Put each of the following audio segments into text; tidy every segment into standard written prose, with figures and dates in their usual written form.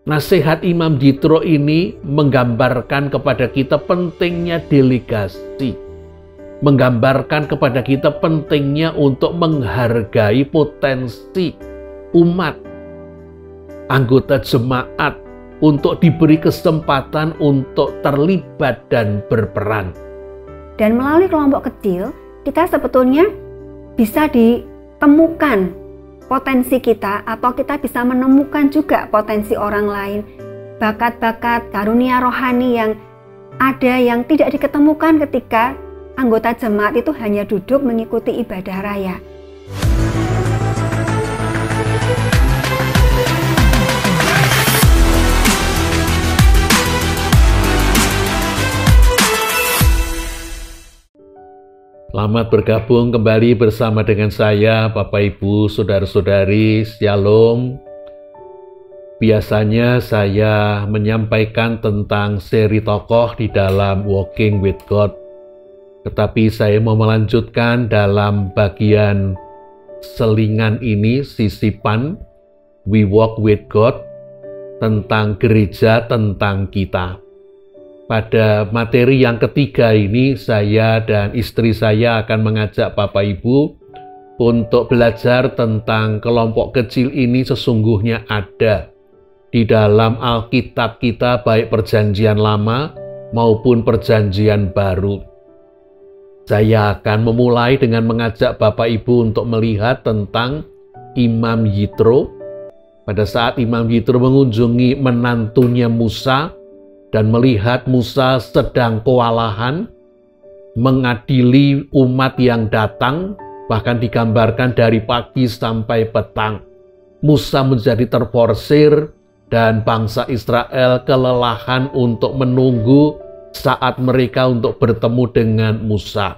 Nasihat Imam Jitro ini menggambarkan kepada kita pentingnya delegasi. Menggambarkan kepada kita pentingnya untuk menghargai potensi umat, anggota jemaat, untuk diberi kesempatan untuk terlibat dan berperan. Dan melalui kelompok kecil, kita sebetulnya bisa ditemukan potensi kita, atau kita bisa menemukan juga potensi orang lain, bakat-bakat, karunia rohani yang ada yang tidak diketemukan ketika anggota jemaat itu hanya duduk mengikuti ibadah raya. Selamat bergabung kembali bersama dengan saya, Bapak Ibu, Saudara-saudari, Shalom. Biasanya saya menyampaikan tentang seri tokoh di dalam Walking with God. Tetapi saya mau melanjutkan dalam bagian selingan ini, sisipan We Walk with God, tentang gereja, tentang kita. Pada materi yang ketiga ini, saya dan istri saya akan mengajak Bapak Ibu untuk belajar tentang kelompok kecil ini sesungguhnya ada di dalam Alkitab kita, baik Perjanjian Lama maupun Perjanjian Baru. Saya akan memulai dengan mengajak Bapak Ibu untuk melihat tentang Imam Jitro. Pada saat Imam Jitro mengunjungi menantunya Musa, dan melihat Musa sedang kewalahan mengadili umat yang datang, bahkan digambarkan dari pagi sampai petang. Musa menjadi terforsir dan bangsa Israel kelelahan untuk menunggu saat mereka untuk bertemu dengan Musa.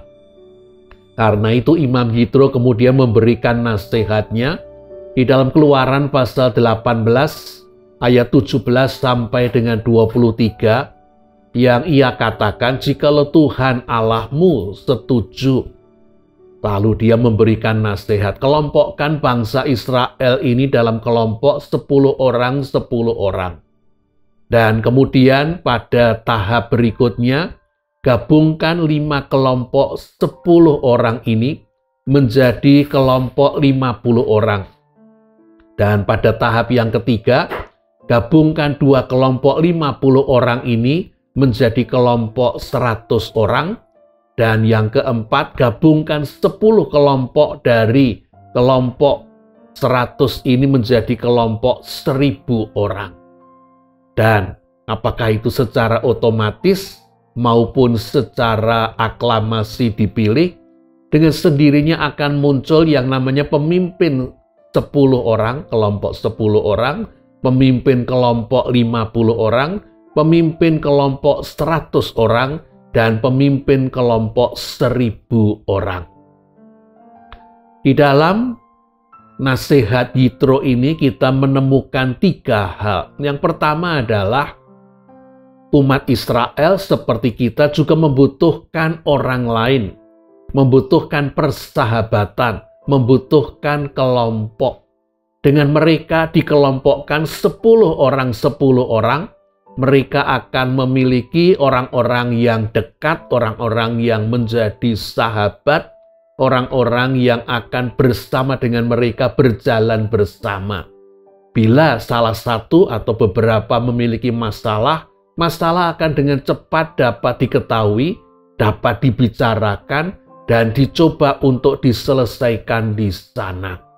Karena itu Imam Jitro kemudian memberikan nasihatnya di dalam Keluaran pasal 18 ayat 17 sampai dengan 23, yang ia katakan, jikalau Tuhan Allahmu setuju. Lalu dia memberikan nasihat, kelompokkan bangsa Israel ini dalam kelompok 10 orang, 10 orang. Dan kemudian pada tahap berikutnya, gabungkan 5 kelompok 10 orang ini menjadi kelompok 50 orang. Dan pada tahap yang ketiga, gabungkan 2 kelompok 50 orang ini menjadi kelompok 100 orang. Dan yang keempat, gabungkan 10 kelompok dari kelompok 100 ini menjadi kelompok 1000 orang. Dan apakah itu secara otomatis maupun secara aklamasi dipilih? Dengan sendirinya akan muncul yang namanya pemimpin 10 orang, kelompok 10 orang, pemimpin kelompok 50 orang, pemimpin kelompok 100 orang, dan pemimpin kelompok 1000 orang. Di dalam nasihat Jitro ini kita menemukan 3 hal. Yang pertama adalah umat Israel seperti kita juga membutuhkan orang lain, membutuhkan persahabatan, membutuhkan kelompok. Dengan mereka dikelompokkan 10 orang, 10 orang, mereka akan memiliki orang-orang yang dekat, orang-orang yang menjadi sahabat, orang-orang yang akan bersama dengan mereka berjalan bersama. Bila salah satu atau beberapa memiliki masalah, masalah akan dengan cepat dapat diketahui, dapat dibicarakan, dan dicoba untuk diselesaikan di sana.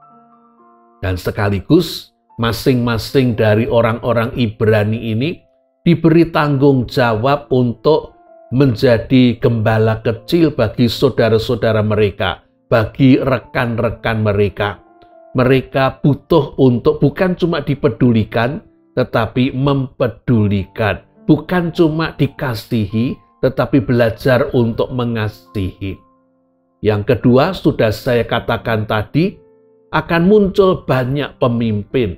Dan sekaligus masing-masing dari orang-orang Ibrani ini diberi tanggung jawab untuk menjadi gembala kecil bagi saudara-saudara mereka, bagi rekan-rekan mereka. Mereka butuh untuk bukan cuma dipedulikan, tetapi mempedulikan. Bukan cuma dikasihi, tetapi belajar untuk mengasihi. Yang kedua, sudah saya katakan tadi, akan muncul banyak pemimpin.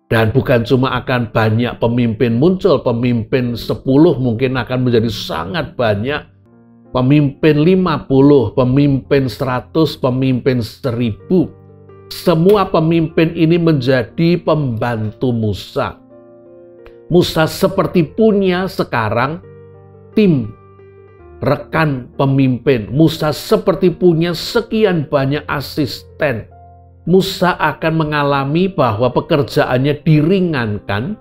Dan bukan cuma akan banyak pemimpin muncul, pemimpin 10 mungkin akan menjadi sangat banyak. Pemimpin 50, pemimpin 100, pemimpin 1000. Semua pemimpin ini menjadi pembantu Musa. Musa seperti punya sekarang tim rekan pemimpin. Musa seperti punya sekian banyak asisten. Musa akan mengalami bahwa pekerjaannya diringankan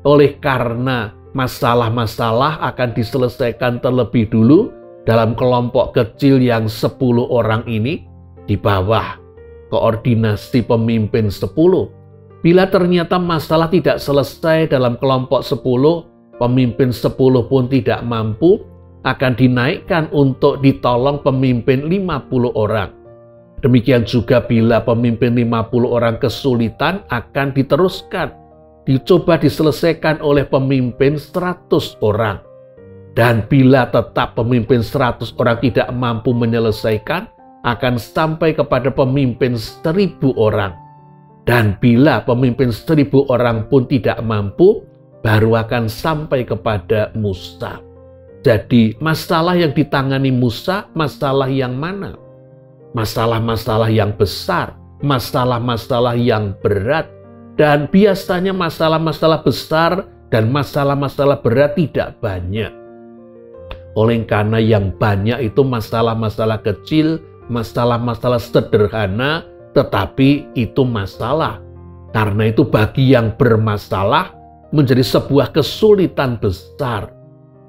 oleh karena masalah-masalah akan diselesaikan terlebih dulu dalam kelompok kecil yang 10 orang ini di bawah koordinasi pemimpin 10. Bila ternyata masalah tidak selesai dalam kelompok 10, pemimpin 10 pun tidak mampu, akan dinaikkan untuk ditolong pemimpin 50 orang. Demikian juga bila pemimpin 50 orang kesulitan akan diteruskan, dicoba diselesaikan oleh pemimpin 100 orang. Dan bila tetap pemimpin 100 orang tidak mampu menyelesaikan, akan sampai kepada pemimpin 1000 orang. Dan bila pemimpin 1000 orang pun tidak mampu, baru akan sampai kepada Musa. Jadi masalah yang ditangani Musa, masalah yang mana? Masalah-masalah yang besar, masalah-masalah yang berat, dan biasanya masalah-masalah besar dan masalah-masalah berat tidak banyak. Oleh karena yang banyak itu masalah-masalah kecil, masalah-masalah sederhana, tetapi itu masalah. Karena itu bagi yang bermasalah menjadi sebuah kesulitan besar.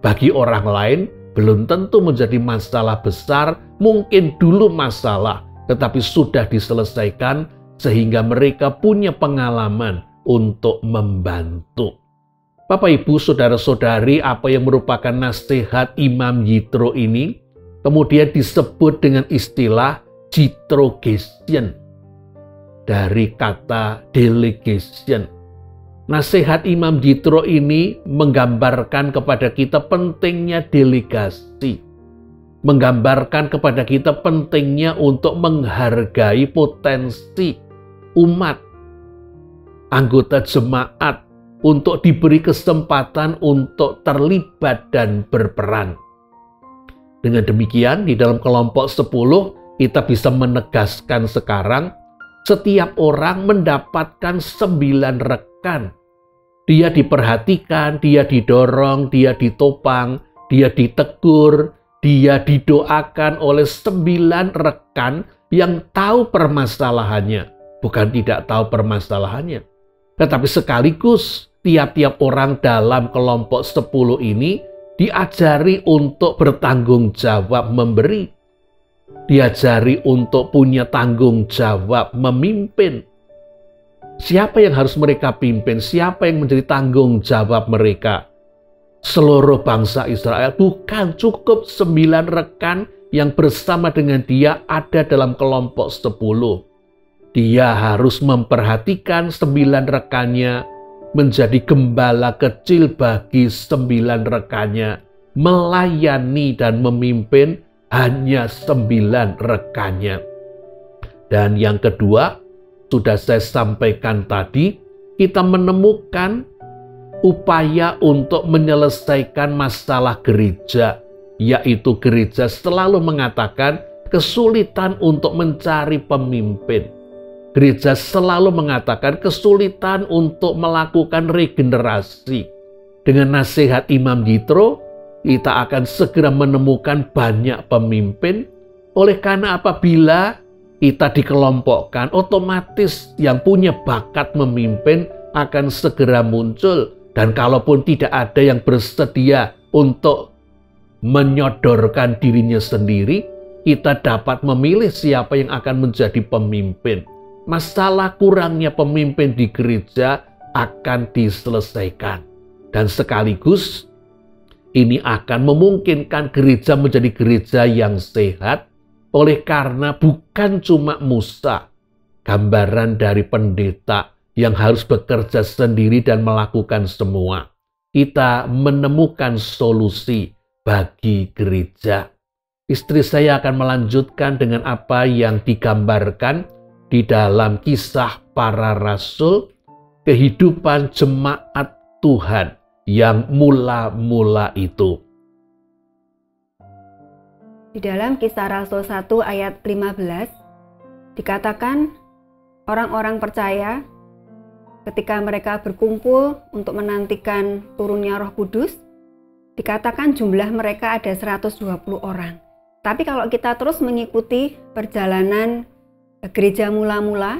Bagi orang lain belum tentu menjadi masalah besar, mungkin dulu masalah, tetapi sudah diselesaikan sehingga mereka punya pengalaman untuk membantu. Bapak, Ibu, Saudara-saudari, apa yang merupakan nasihat Imam Yitro ini kemudian disebut dengan istilah Jitrogestion, dari kata delegation. Nasihat Imam Yitro ini menggambarkan kepada kita pentingnya delegasi. Menggambarkan kepada kita pentingnya untuk menghargai potensi umat, anggota jemaat, untuk diberi kesempatan untuk terlibat dan berperan. Dengan demikian, di dalam kelompok 10, kita bisa menegaskan sekarang, setiap orang mendapatkan 9 rekan. Dia diperhatikan, dia didorong, dia ditopang, dia ditegur, dia didoakan oleh 9 rekan yang tahu permasalahannya. Bukan tidak tahu permasalahannya, tetapi sekaligus tiap-tiap orang dalam kelompok 10 ini diajari untuk bertanggung jawab memberi. Diajari untuk punya tanggung jawab memimpin. Siapa yang harus mereka pimpin? Siapa yang menjadi tanggung jawab mereka? Seluruh bangsa Israel. Bukan cukup 9 rekan yang bersama dengan dia ada dalam kelompok 10. Dia harus memperhatikan 9 rekannya, menjadi gembala kecil bagi 9 rekannya, melayani dan memimpin hanya 9 rekannya. Dan yang kedua, sudah saya sampaikan tadi, kita menemukan upaya untuk menyelesaikan masalah gereja, yaitu gereja selalu mengatakan kesulitan untuk mencari pemimpin. Gereja selalu mengatakan kesulitan untuk melakukan regenerasi. Dengan nasihat Imam Yitro, kita akan segera menemukan banyak pemimpin. Oleh karena apabila kita dikelompokkan, otomatis yang punya bakat memimpin akan segera muncul. Dan kalaupun tidak ada yang bersedia untuk menyodorkan dirinya sendiri, kita dapat memilih siapa yang akan menjadi pemimpin. Masalah kurangnya pemimpin di gereja akan diselesaikan. Dan sekaligus ini akan memungkinkan gereja menjadi gereja yang sehat, oleh karena bukan cuma Musa, gambaran dari pendeta yang harus bekerja sendiri dan melakukan semua. Kita menemukan solusi bagi gereja. Istri saya akan melanjutkan dengan apa yang digambarkan di dalam Kisah Para Rasul, kehidupan jemaat Tuhan yang mula-mula itu. Di dalam Kisah Rasul 1 ayat 15 dikatakan orang-orang percaya ketika mereka berkumpul untuk menantikan turunnya Roh Kudus, dikatakan jumlah mereka ada 120 orang. Tapi kalau kita terus mengikuti perjalanan gereja mula-mula,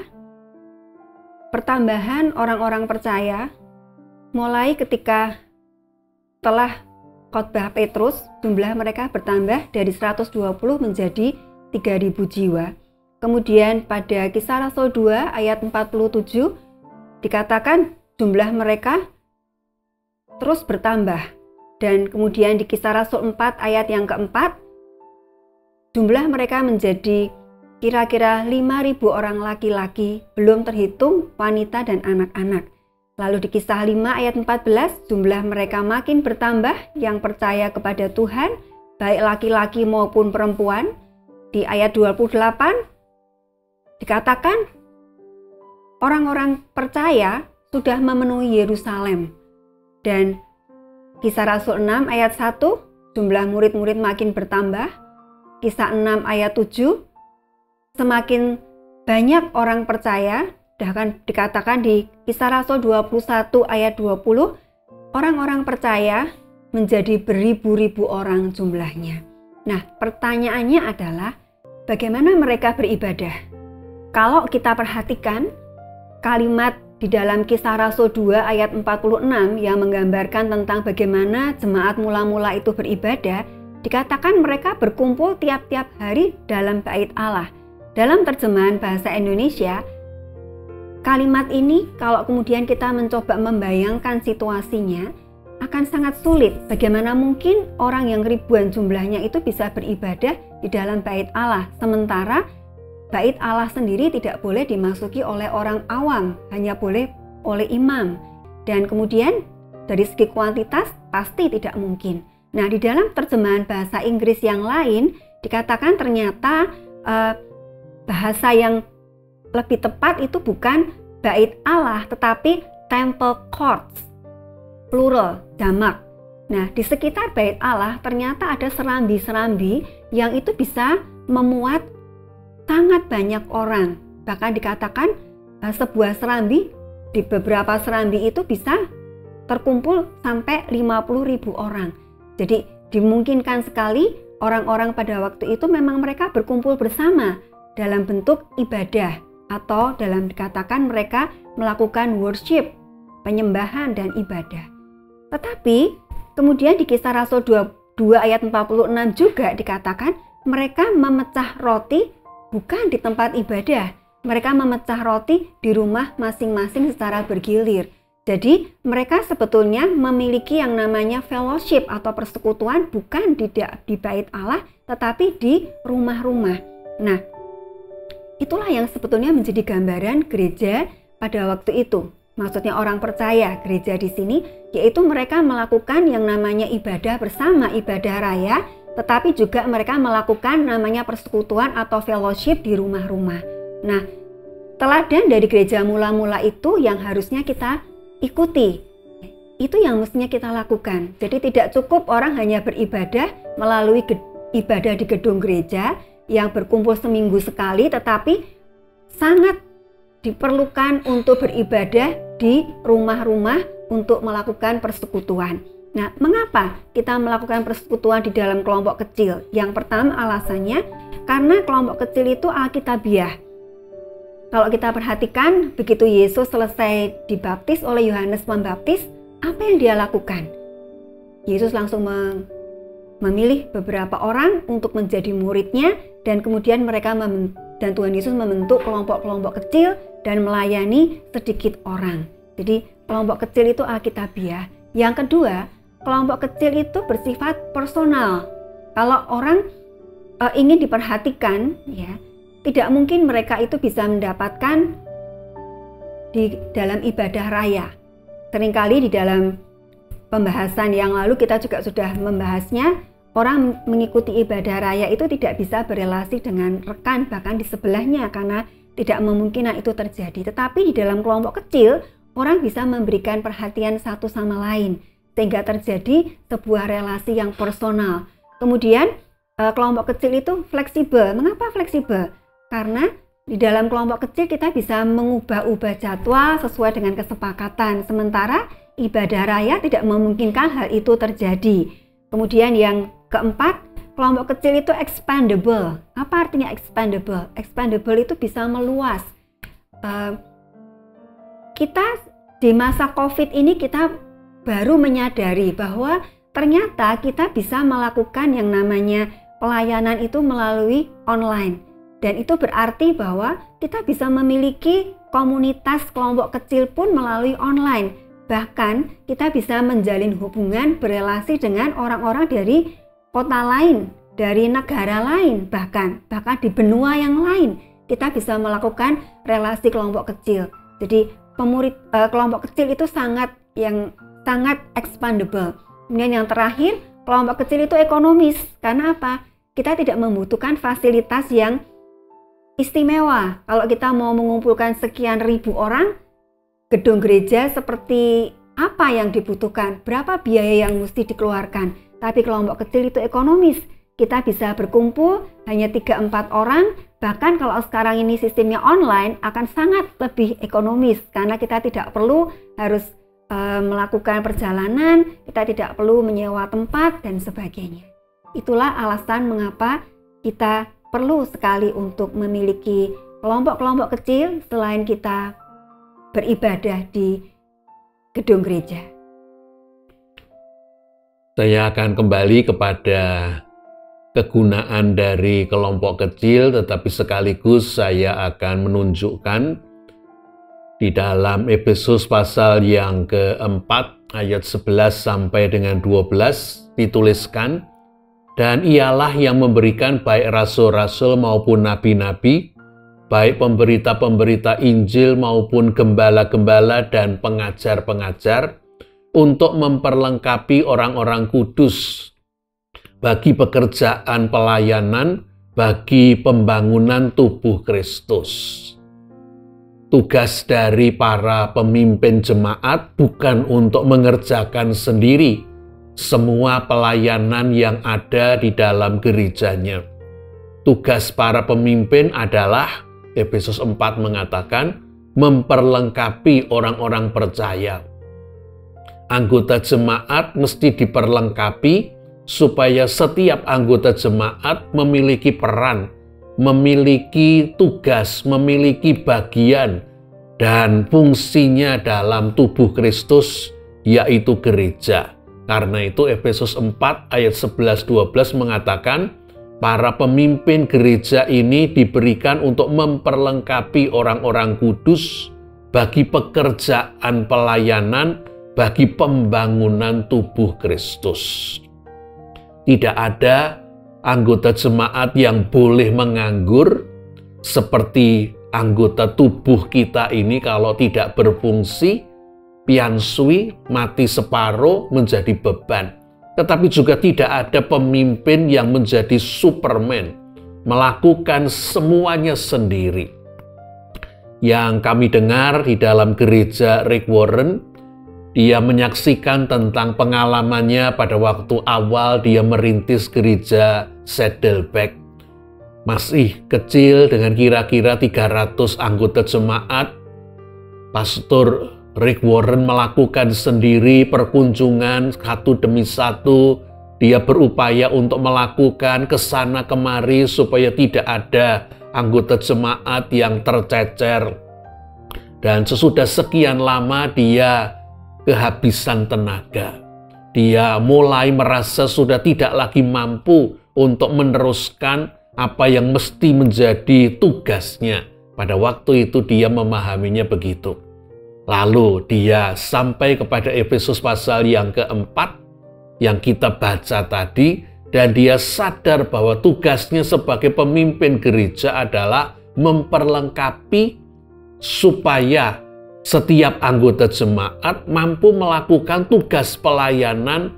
pertambahan orang-orang percaya mulai ketika setelah khotbah Petrus, jumlah mereka bertambah dari 120 menjadi 3.000 jiwa. Kemudian pada Kisah Rasul 2 ayat 47 dikatakan jumlah mereka terus bertambah. Dan kemudian di Kisah Rasul 4 ayat yang keempat, jumlah mereka menjadi kira-kira 5.000 orang laki-laki, belum terhitung wanita dan anak-anak. Lalu di Kisah 5 ayat 14, jumlah mereka makin bertambah yang percaya kepada Tuhan, baik laki-laki maupun perempuan. Di ayat 28 dikatakan orang-orang percaya sudah memenuhi Yerusalem. Dan Kisah Rasul 6 ayat 1, jumlah murid-murid makin bertambah. Kisah 6 ayat 7, semakin banyak orang percaya. Bahkan dikatakan di Kisah Rasul 21 ayat 20, orang-orang percaya menjadi beribu-ribu orang jumlahnya. Nah, pertanyaannya adalah bagaimana mereka beribadah? Kalau kita perhatikan kalimat di dalam Kisah Rasul 2 ayat 46 yang menggambarkan tentang bagaimana jemaat mula-mula itu beribadah, dikatakan mereka berkumpul tiap-tiap hari dalam bait Allah. Dalam terjemahan bahasa Indonesia, kalimat ini kalau kemudian kita mencoba membayangkan situasinya, akan sangat sulit. Bagaimana mungkin orang yang ribuan jumlahnya itu bisa beribadah di dalam bait Allah, sementara bait Allah sendiri tidak boleh dimasuki oleh orang awam, hanya boleh oleh imam. Dan kemudian dari segi kuantitas pasti tidak mungkin. Nah, di dalam terjemahan bahasa Inggris yang lain dikatakan ternyata bahasa yang lebih tepat itu bukan bait Allah tetapi temple courts, plural, jamak. Nah, di sekitar bait Allah ternyata ada serambi-serambi yang itu bisa memuat sangat banyak orang. Bahkan dikatakan sebuah serambi, di beberapa serambi itu bisa terkumpul sampai 50.000 orang. Jadi dimungkinkan sekali orang-orang pada waktu itu memang mereka berkumpul bersama dalam bentuk ibadah, atau dalam dikatakan mereka melakukan worship, penyembahan dan ibadah. Tetapi kemudian di Kisah Rasul 2 ayat 46 juga dikatakan mereka memecah roti bukan di tempat ibadah, mereka memecah roti di rumah masing-masing secara bergilir. Jadi mereka sebetulnya memiliki yang namanya fellowship atau persekutuan bukan di bait Allah tetapi di rumah-rumah. Nah, itulah yang sebetulnya menjadi gambaran gereja pada waktu itu. Maksudnya orang percaya gereja di sini, yaitu mereka melakukan yang namanya ibadah bersama, ibadah raya, tetapi juga mereka melakukan namanya persekutuan atau fellowship di rumah-rumah. Nah, teladan dari gereja mula-mula itu yang harusnya kita ikuti. Itu yang mestinya kita lakukan. Jadi tidak cukup orang hanya beribadah melalui ibadah di gedung gereja yang berkumpul seminggu sekali, tetapi sangat diperlukan untuk beribadah di rumah-rumah untuk melakukan persekutuan. Nah, mengapa kita melakukan persekutuan di dalam kelompok kecil? Yang pertama alasannya karena kelompok kecil itu alkitabiah. Kalau kita perhatikan, begitu Yesus selesai dibaptis oleh Yohanes Pembaptis, apa yang dia lakukan? Yesus langsung memilih beberapa orang untuk menjadi muridnya, dan kemudian dan Tuhan Yesus membentuk kelompok-kelompok kecil dan melayani sedikit orang. Jadi kelompok kecil itu alkitabiah. Yang kedua, kelompok kecil itu bersifat personal. Kalau orang ingin diperhatikan, ya, tidak mungkin mereka itu bisa mendapatkan di dalam ibadah raya. Seringkali di dalam pembahasan yang lalu kita juga sudah membahasnya, orang mengikuti ibadah raya itu tidak bisa berelasi dengan rekan bahkan di sebelahnya karena tidak memungkinkan itu terjadi. Tetapi di dalam kelompok kecil, orang bisa memberikan perhatian satu sama lain sehingga terjadi sebuah relasi yang personal. Kemudian kelompok kecil itu fleksibel. Mengapa fleksibel? Karena Di dalam kelompok kecil kita bisa mengubah-ubah jadwal sesuai dengan kesepakatan, sementara ibadah raya tidak memungkinkan hal itu terjadi. Kemudian yang keempat, kelompok kecil itu expandable. Apa artinya expandable? Expandable itu bisa meluas. Kita di masa COVID ini kita baru menyadari bahwa ternyata kita bisa melakukan yang namanya pelayanan itu melalui online. Dan itu berarti bahwa kita bisa memiliki komunitas kelompok kecil pun melalui online. Bahkan kita bisa menjalin hubungan, berelasi dengan orang-orang dari kota lain, dari negara lain, bahkan di benua yang lain. Kita bisa melakukan relasi kelompok kecil. Jadi kelompok kecil itu sangat expandable. Kemudian yang terakhir, kelompok kecil itu ekonomis. Karena apa? Kita tidak membutuhkan fasilitas yang istimewa. Kalau kita mau mengumpulkan sekian ribu orang, gedung gereja seperti apa yang dibutuhkan? Berapa biaya yang mesti dikeluarkan? Tapi kelompok kecil itu ekonomis. Kita bisa berkumpul hanya 3-4 orang, bahkan kalau sekarang ini sistemnya online akan sangat lebih ekonomis karena kita tidak perlu harus melakukan perjalanan, kita tidak perlu menyewa tempat dan sebagainya. Itulah alasan mengapa kita perlu sekali untuk memiliki kelompok-kelompok kecil selain kita beribadah di gedung gereja. Saya akan kembali kepada kegunaan dari kelompok kecil, tetapi sekaligus saya akan menunjukkan di dalam Efesus pasal yang keempat ayat 11 sampai dengan 12 dituliskan, dan ialah yang memberikan baik rasul-rasul maupun nabi-nabi, baik pemberita-pemberita Injil maupun gembala-gembala dan pengajar-pengajar, untuk memperlengkapi orang-orang kudus bagi pekerjaan pelayanan, bagi pembangunan tubuh Kristus. Tugas dari para pemimpin jemaat bukan untuk mengerjakan sendiri semua pelayanan yang ada di dalam gerejanya. Tugas para pemimpin adalah, Efesus 4 mengatakan, memperlengkapi orang-orang percaya. Anggota jemaat mesti diperlengkapi supaya setiap anggota jemaat memiliki peran, memiliki tugas, memiliki bagian dan fungsinya dalam tubuh Kristus, yaitu gereja. Karena itu Efesus 4 ayat 11-12 mengatakan, para pemimpin gereja ini diberikan untuk memperlengkapi orang-orang kudus bagi pekerjaan pelayanan, bagi pembangunan tubuh Kristus. Tidak ada anggota jemaat yang boleh menganggur, seperti anggota tubuh kita ini kalau tidak berfungsi, piansui, mati separuh, menjadi beban. Tetapi juga tidak ada pemimpin yang menjadi Superman, melakukan semuanya sendiri. Yang kami dengar di dalam gereja Rick Warren, dia menyaksikan tentang pengalamannya pada waktu awal dia merintis gereja Saddleback. Masih kecil dengan kira-kira 300 anggota jemaat, Pastor Rick Warren melakukan sendiri perkunjungan satu demi satu. Dia berupaya untuk melakukan kesana kemari supaya tidak ada anggota jemaat yang tercecer. Dan sesudah sekian lama dia kehabisan tenaga. Dia mulai merasa sudah tidak lagi mampu untuk meneruskan apa yang mesti menjadi tugasnya. Pada waktu itu dia memahaminya begitu. Lalu dia sampai kepada Efesus pasal yang keempat yang kita baca tadi, dan dia sadar bahwa tugasnya sebagai pemimpin gereja adalah memperlengkapi supaya setiap anggota jemaat mampu melakukan tugas pelayanan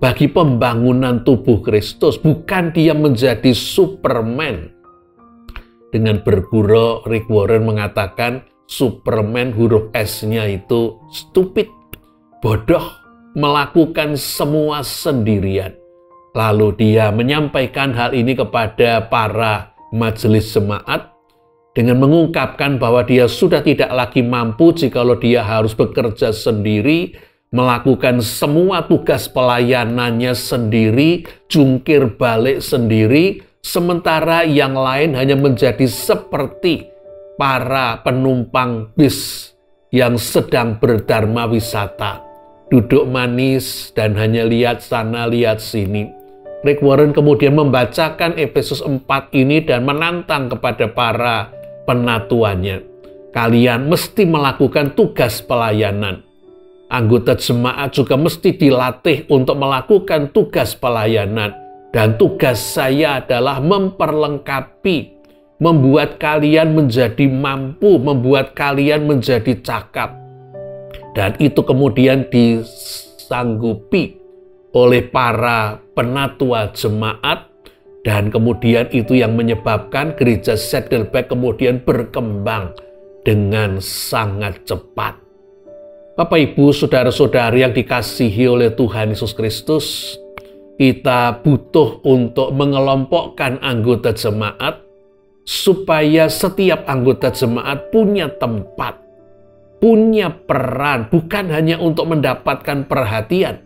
bagi pembangunan tubuh Kristus. Bukan dia menjadi Superman. Dengan bergurau, Rick Warren mengatakan Superman huruf S-nya itu stupid, bodoh, melakukan semua sendirian. Lalu dia menyampaikan hal ini kepada para majelis jemaat, dengan mengungkapkan bahwa dia sudah tidak lagi mampu jikalau dia harus bekerja sendiri, melakukan semua tugas pelayanannya sendiri, jungkir balik sendiri, sementara yang lain hanya menjadi seperti para penumpang bis yang sedang berdharma wisata, duduk manis dan hanya lihat sana lihat sini. Rick Warren kemudian membacakan Efesus 4 ini dan menantang kepada para penatuannya. Kalian mesti melakukan tugas pelayanan. Anggota jemaat juga mesti dilatih untuk melakukan tugas pelayanan. Dan tugas saya adalah memperlengkapi, membuat kalian menjadi mampu, membuat kalian menjadi cakap. Dan itu kemudian disanggupi oleh para penatua jemaat, dan kemudian itu yang menyebabkan gereja Saddleback kemudian berkembang dengan sangat cepat. Bapak, Ibu, saudara-saudari yang dikasihi oleh Tuhan Yesus Kristus, kita butuh untuk mengelompokkan anggota jemaat supaya setiap anggota jemaat punya tempat, punya peran, bukan hanya untuk mendapatkan perhatian,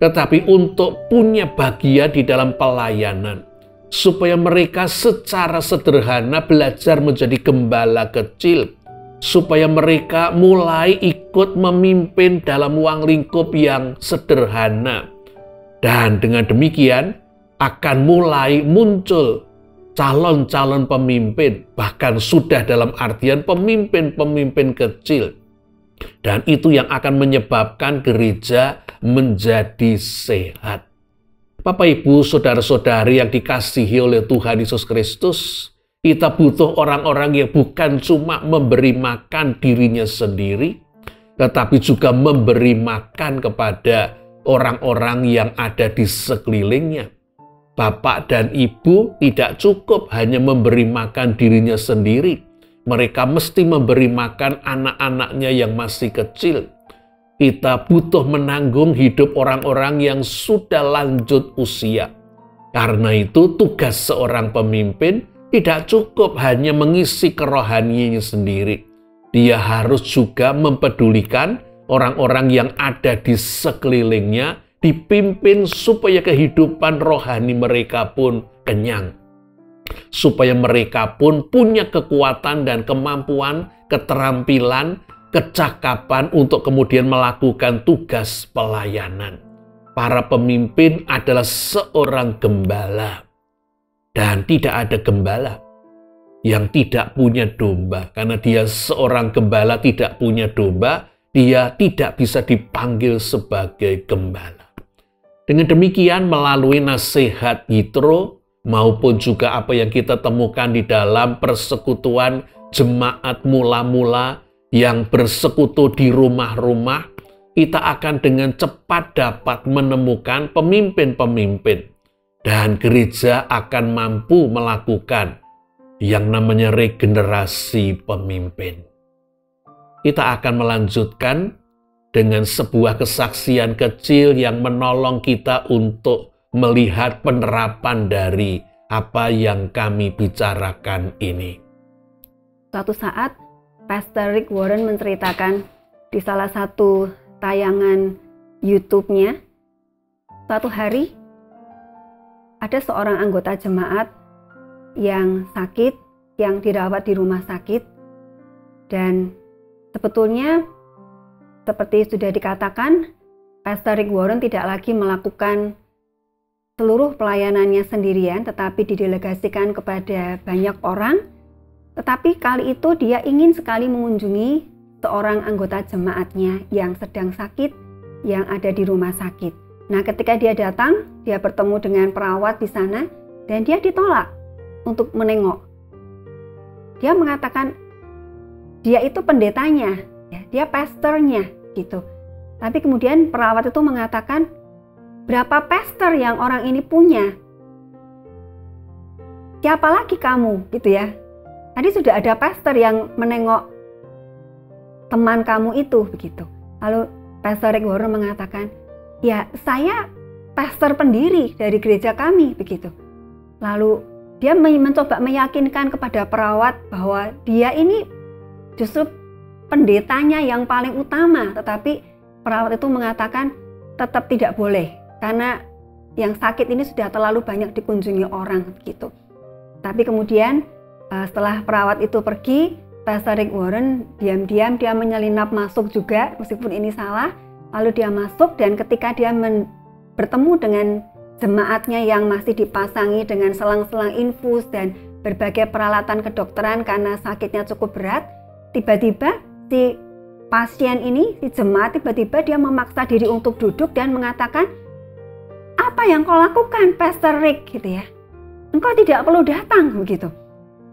tetapi untuk punya bagian di dalam pelayanan. Supaya mereka secara sederhana belajar menjadi gembala kecil. Supaya mereka mulai ikut memimpin dalam ruang lingkup yang sederhana. Dan dengan demikian akan mulai muncul calon-calon pemimpin. Bahkan sudah dalam artian pemimpin-pemimpin kecil. Dan itu yang akan menyebabkan gereja menjadi sehat. Bapak, Ibu, saudara-saudari yang dikasihi oleh Tuhan Yesus Kristus, kita butuh orang-orang yang bukan cuma memberi makan dirinya sendiri, tetapi juga memberi makan kepada orang-orang yang ada di sekelilingnya. Bapak dan Ibu tidak cukup hanya memberi makan dirinya sendiri. Mereka mesti memberi makan anak-anaknya yang masih kecil. Kita butuh menanggung hidup orang-orang yang sudah lanjut usia. Karena itu tugas seorang pemimpin tidak cukup hanya mengisi kerohaniannya sendiri. Dia harus juga mempedulikan orang-orang yang ada di sekelilingnya, dipimpin supaya kehidupan rohani mereka pun kenyang. Supaya mereka pun punya kekuatan dan kemampuan, keterampilan, kecakapan untuk kemudian melakukan tugas pelayanan. Para pemimpin adalah seorang gembala. Dan tidak ada gembala yang tidak punya domba. Karena dia seorang gembala tidak punya domba, dia tidak bisa dipanggil sebagai gembala. Dengan demikian melalui nasihat Yitro maupun juga apa yang kita temukan di dalam persekutuan jemaat mula-mula yang bersekutu di rumah-rumah, kita akan dengan cepat dapat menemukan pemimpin-pemimpin. Dan gereja akan mampu melakukan yang namanya regenerasi pemimpin. Kita akan melanjutkan dengan sebuah kesaksian kecil yang menolong kita untuk melihat penerapan dari apa yang kami bicarakan ini. Suatu saat, Pastor Rick Warren menceritakan di salah satu tayangan YouTube-nya, suatu hari ada seorang anggota jemaat yang sakit, yang dirawat di rumah sakit, dan sebetulnya seperti sudah dikatakan, Pastor Rick Warren tidak lagi melakukan seluruh pelayanannya sendirian, tetapi didelegasikan kepada banyak orang. Tetapi kali itu dia ingin sekali mengunjungi seorang anggota jemaatnya yang sedang sakit, yang ada di rumah sakit. Nah, ketika dia datang, dia bertemu dengan perawat di sana, dan dia ditolak untuk menengok. Dia mengatakan, dia itu pendetanya, ya, dia pastornya, gitu. Tapi kemudian perawat itu mengatakan, berapa pastor yang orang ini punya? Siapa lagi kamu, gitu ya? Tadi sudah ada pastor yang menengok teman kamu itu, begitu. Lalu Pastor Rick Warren mengatakan, ya saya pastor pendiri dari gereja kami, begitu. Lalu dia mencoba meyakinkan kepada perawat bahwa dia ini justru pendetanya yang paling utama, tetapi perawat itu mengatakan tetap tidak boleh karena yang sakit ini sudah terlalu banyak dikunjungi orang gitu. Tapi kemudian setelah perawat itu pergi, Pastor Rick Warren diam-diam dia menyelinap masuk juga meskipun ini salah. Lalu dia masuk dan ketika dia bertemu dengan jemaatnya yang masih dipasangi dengan selang-selang infus dan berbagai peralatan kedokteran karena sakitnya cukup berat, tiba-tiba si pasien ini, si jemaat tiba-tiba dia memaksa diri untuk duduk dan mengatakan, "Apa yang kau lakukan, Pastor Rick?" gitu ya. "Engkau tidak perlu datang," begitu.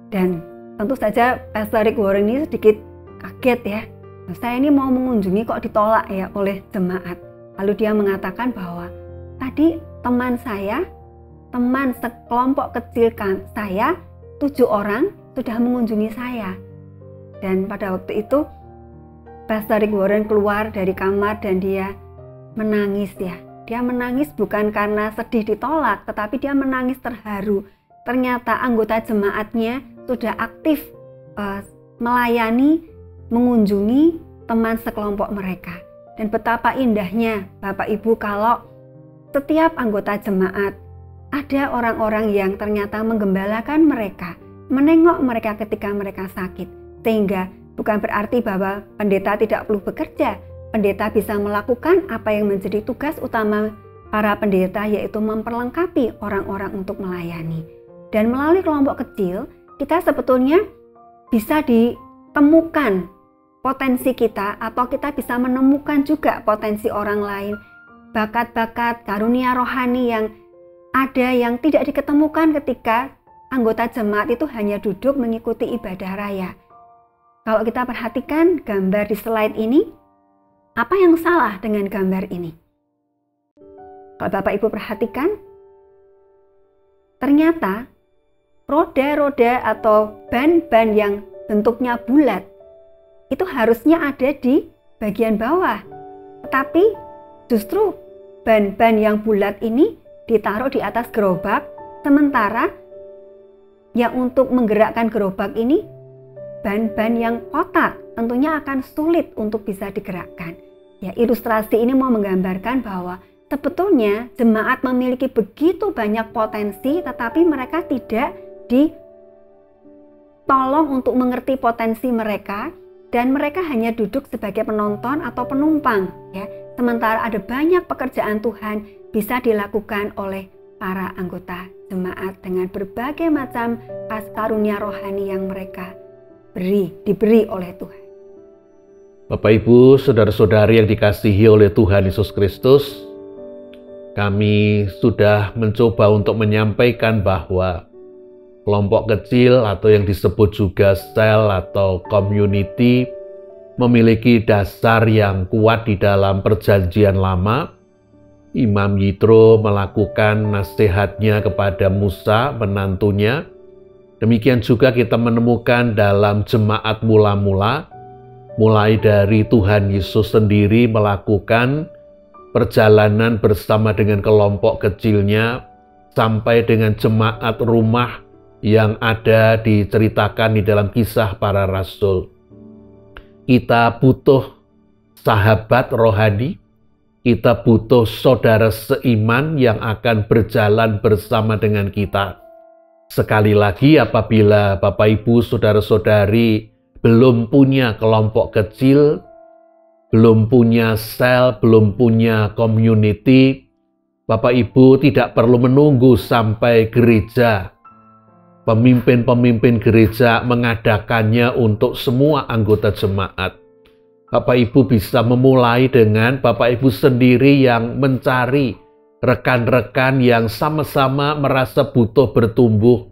Dan tentu saja Pastor Rick Warren ini sedikit kaget ya. "Saya ini mau mengunjungi kok ditolak ya oleh jemaat." Lalu dia mengatakan bahwa tadi teman saya, teman sekelompok kecil saya, 7 orang sudah mengunjungi saya. Dan pada waktu itu Pastor Rick Warren keluar dari kamar dan dia menangis ya. Dia menangis bukan karena sedih ditolak, tetapi dia menangis terharu. Ternyata anggota jemaatnya sudah aktif melayani, mengunjungi teman sekelompok mereka. Dan betapa indahnya Bapak Ibu kalau setiap anggota jemaat ada orang-orang yang ternyata menggembalakan mereka, menengok mereka ketika mereka sakit. Sehingga bukan berarti bahwa pendeta tidak perlu bekerja. Pendeta bisa melakukan apa yang menjadi tugas utama para pendeta, yaitu memperlengkapi orang-orang untuk melayani. Dan melalui kelompok kecil, kita sebetulnya bisa ditemukan potensi kita, atau kita bisa menemukan juga potensi orang lain, bakat-bakat, karunia rohani yang ada yang tidak diketemukan ketika anggota jemaat itu hanya duduk mengikuti ibadah raya. Kalau kita perhatikan gambar di slide ini, apa yang salah dengan gambar ini? Kalau Bapak Ibu perhatikan, ternyata roda-roda atau ban-ban yang bentuknya bulat itu harusnya ada di bagian bawah. Tetapi justru ban-ban yang bulat ini ditaruh di atas gerobak, sementara yang untuk menggerakkan gerobak ini ban-ban yang kotak tentunya akan sulit untuk bisa digerakkan. Ya, ilustrasi ini mau menggambarkan bahwa sebetulnya jemaat memiliki begitu banyak potensi, tetapi mereka tidak ditolong untuk mengerti potensi mereka, dan mereka hanya duduk sebagai penonton atau penumpang. Ya, sementara ada banyak pekerjaan Tuhan bisa dilakukan oleh para anggota jemaat dengan berbagai macam karunia rohani yang mereka diberi oleh Tuhan. Bapak Ibu, saudara-saudari yang dikasihi oleh Tuhan Yesus Kristus, kami sudah mencoba untuk menyampaikan bahwa kelompok kecil atau yang disebut juga sel atau community memiliki dasar yang kuat di dalam Perjanjian Lama. Imam Yitro melakukan nasihatnya kepada Musa, menantunya. Demikian juga kita menemukan dalam jemaat mula-mula, mulai dari Tuhan Yesus sendiri melakukan perjalanan bersama dengan kelompok kecilnya, sampai dengan jemaat rumah yang ada diceritakan di dalam Kisah Para Rasul. Kita butuh sahabat rohani, kita butuh saudara seiman yang akan berjalan bersama dengan kita. Sekali lagi, apabila Bapak Ibu saudara-saudari belum punya kelompok kecil, belum punya sel, belum punya community, Bapak Ibu tidak perlu menunggu sampai gereja, pemimpin-pemimpin gereja mengadakannya untuk semua anggota jemaat. Bapak Ibu bisa memulai dengan Bapak Ibu sendiri yang mencari rekan-rekan yang sama-sama merasa butuh bertumbuh,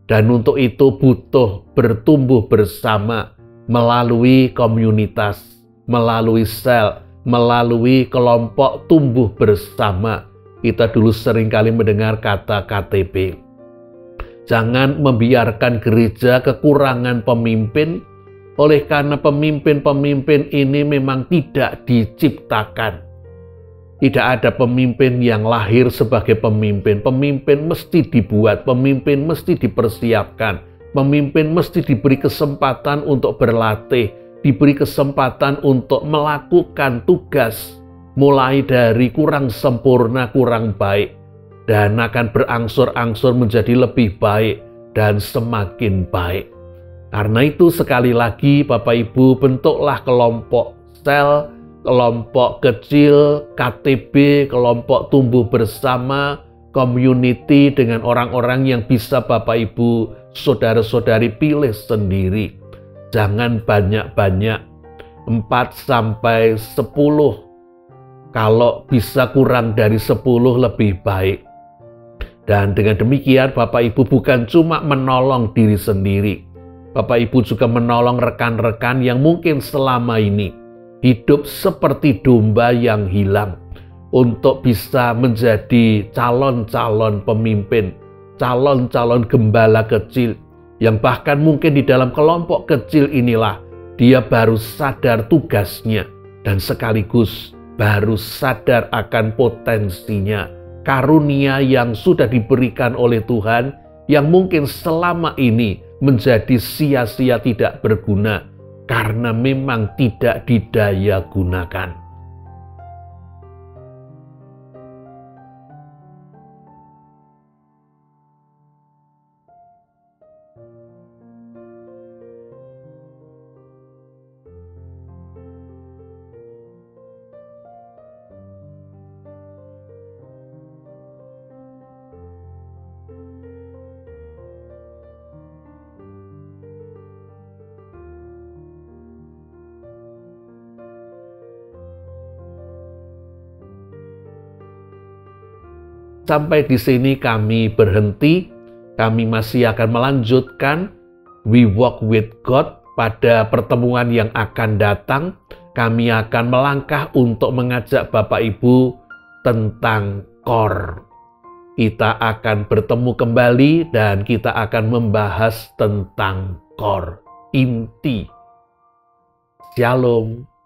dan untuk itu butuh bertumbuh bersama melalui komunitas, melalui sel, melalui kelompok tumbuh bersama. Kita dulu seringkali mendengar kata KTP. Jangan membiarkan gereja kekurangan pemimpin, oleh karena pemimpin-pemimpin ini memang tidak diciptakan. Tidak ada pemimpin yang lahir sebagai pemimpin. Pemimpin mesti dibuat, pemimpin mesti dipersiapkan, pemimpin mesti diberi kesempatan untuk berlatih, diberi kesempatan untuk melakukan tugas, mulai dari kurang sempurna, kurang baik, dan akan berangsur-angsur menjadi lebih baik dan semakin baik. Karena itu sekali lagi Bapak Ibu, bentuklah kelompok sel, kelompok kecil, KTB, kelompok tumbuh bersama, community dengan orang-orang yang bisa Bapak Ibu, saudara-saudari pilih sendiri. Jangan banyak-banyak, 4-10. Kalau bisa kurang dari 10 lebih baik. Dan dengan demikian Bapak Ibu bukan cuma menolong diri sendiri. Bapak Ibu juga menolong rekan-rekan yang mungkin selama ini hidup seperti domba yang hilang, untuk bisa menjadi calon-calon pemimpin, calon-calon gembala kecil, yang bahkan mungkin di dalam kelompok kecil inilah dia baru sadar tugasnya dan sekaligus baru sadar akan potensinya, karunia yang sudah diberikan oleh Tuhan yang mungkin selama ini menjadi sia-sia, tidak berguna karena memang tidak didaya gunakan. Sampai di sini kami berhenti. Kami masih akan melanjutkan We Walk with God pada pertemuan yang akan datang. Kami akan melangkah untuk mengajak Bapak Ibu tentang core. Kita akan bertemu kembali dan kita akan membahas tentang core, inti. Shalom.